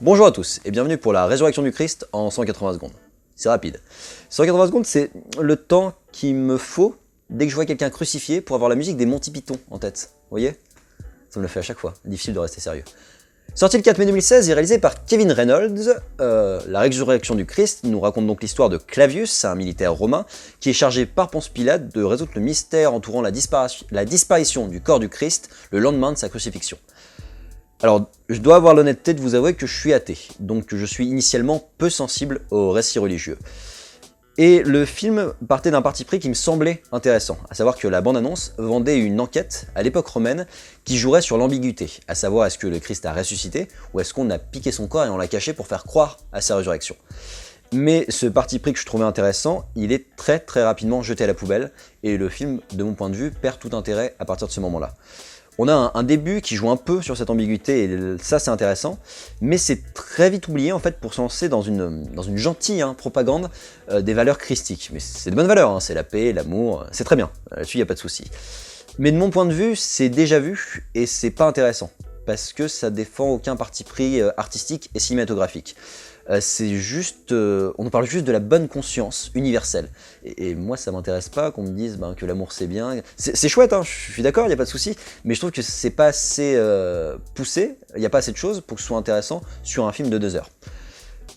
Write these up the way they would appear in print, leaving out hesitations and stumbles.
Bonjour à tous et bienvenue pour la résurrection du Christ en 180 secondes. C'est rapide. 180 secondes, c'est le temps qu'il me faut dès que je vois quelqu'un crucifié pour avoir la musique des Monty Python en tête. Vous voyez? Ça me le fait à chaque fois, difficile de rester sérieux. Sorti le 4 mai 2016 et réalisé par Kevin Reynolds, la résurrection du Christ nous raconte donc l'histoire de Clavius, un militaire romain, qui est chargé par Ponce Pilate de résoudre le mystère entourant la disparition du corps du Christ le lendemain de sa crucifixion. Alors, je dois avoir l'honnêteté de vous avouer que je suis athée, donc je suis initialement peu sensible aux récits religieux. Et le film partait d'un parti pris qui me semblait intéressant, à savoir que la bande-annonce vendait une enquête à l'époque romaine qui jouerait sur l'ambiguïté, à savoir est-ce que le Christ a ressuscité ou est-ce qu'on a piqué son corps et on l'a caché pour faire croire à sa résurrection. Mais ce parti pris que je trouvais intéressant, il est très rapidement jeté à la poubelle, et le film, de mon point de vue, perd tout intérêt à partir de ce moment-là. On a un début qui joue un peu sur cette ambiguïté, et ça c'est intéressant, mais c'est très vite oublié en fait pour se lancer dans une gentille propagande des valeurs christiques. Mais c'est de bonnes valeurs, c'est la paix, l'amour, c'est très bien, là-dessus il n'y a pas de souci. Mais de mon point de vue, c'est déjà vu, et c'est pas intéressant, parce que ça défend aucun parti pris artistique et cinématographique. C'est juste, on nous parle juste de la bonne conscience universelle. Et moi, ça m'intéresse pas qu'on me dise que l'amour c'est bien. C'est chouette, je suis d'accord, il n'y a pas de souci, mais je trouve que c'est pas assez poussé, il n'y a pas assez de choses pour que ce soit intéressant sur un film de 2 heures.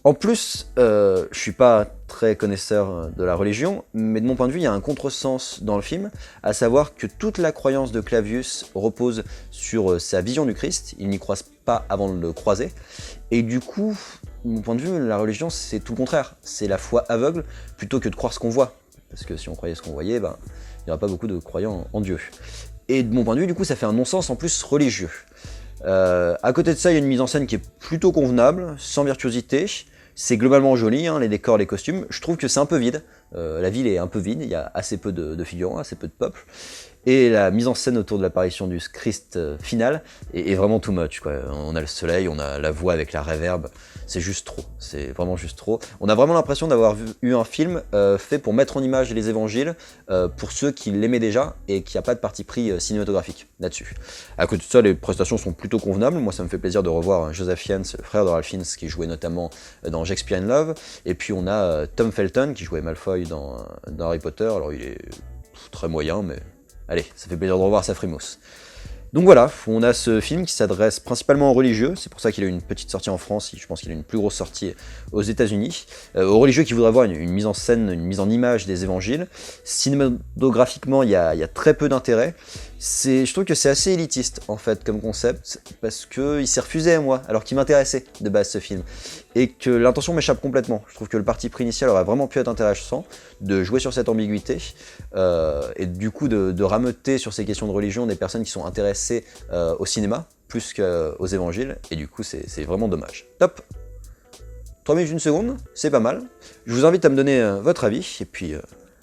En plus, je suis pas très connaisseur de la religion, mais de mon point de vue, il y a un contresens dans le film, à savoir que toute la croyance de Clavius repose sur sa vision du Christ, il n'y croise pas avant de le croiser, et du coup, de mon point de vue, la religion c'est tout le contraire, c'est la foi aveugle plutôt que de croire ce qu'on voit, parce que si on croyait ce qu'on voyait, il n'y aurait pas beaucoup de croyants en Dieu. Et de mon point de vue, du coup, ça fait un non-sens en plus religieux. À côté de ça, il y a une mise en scène qui est plutôt convenable, sans virtuosité. C'est globalement joli, les décors, les costumes. Je trouve que c'est un peu vide. La ville est un peu vide, il y a assez peu de figurants, assez peu de peuple. Et la mise en scène autour de l'apparition du Christ final est vraiment too much, quoi. On a le soleil, on a la voix avec la réverb, c'est juste trop, c'est vraiment juste trop. On a vraiment l'impression d'avoir eu un film fait pour mettre en image les évangiles pour ceux qui l'aimaient déjà et qui n'a pas de parti pris cinématographique là-dessus. À côté de ça, les prestations sont plutôt convenables. Moi, ça me fait plaisir de revoir Joseph Fiennes, le frère de Ralph Fiennes, qui jouait notamment dans Shakespeare in Love. Et puis on a Tom Felton qui jouait Malfoy dans Harry Potter. Alors il est très moyen, mais allez, ça fait plaisir de revoir sa frimousse. Donc voilà, on a ce film qui s'adresse principalement aux religieux, c'est pour ça qu'il a eu une petite sortie en France, je pense qu'il a une plus grosse sortie aux États-Unis, aux religieux qui voudraient voir une mise en scène, une mise en image des évangiles. Cinématographiquement, il y a très peu d'intérêt. Je trouve que c'est assez élitiste en fait comme concept, parce qu'il s'est refusé à moi, alors qu'il m'intéressait de base ce film, et que l'intention m'échappe complètement. Je trouve que le parti pris initial aurait vraiment pu être intéressant, de jouer sur cette ambiguïté, et du coup de rameuter sur ces questions de religion des personnes qui sont intéressées au cinéma, plus qu'aux évangiles, et du coup c'est vraiment dommage. Top. 3 minutes 1 seconde, c'est pas mal. Je vous invite à me donner votre avis, et puis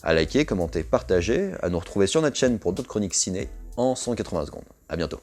à liker, commenter, partager, à nous retrouver sur notre chaîne pour d'autres chroniques ciné en 180 secondes. A bientôt.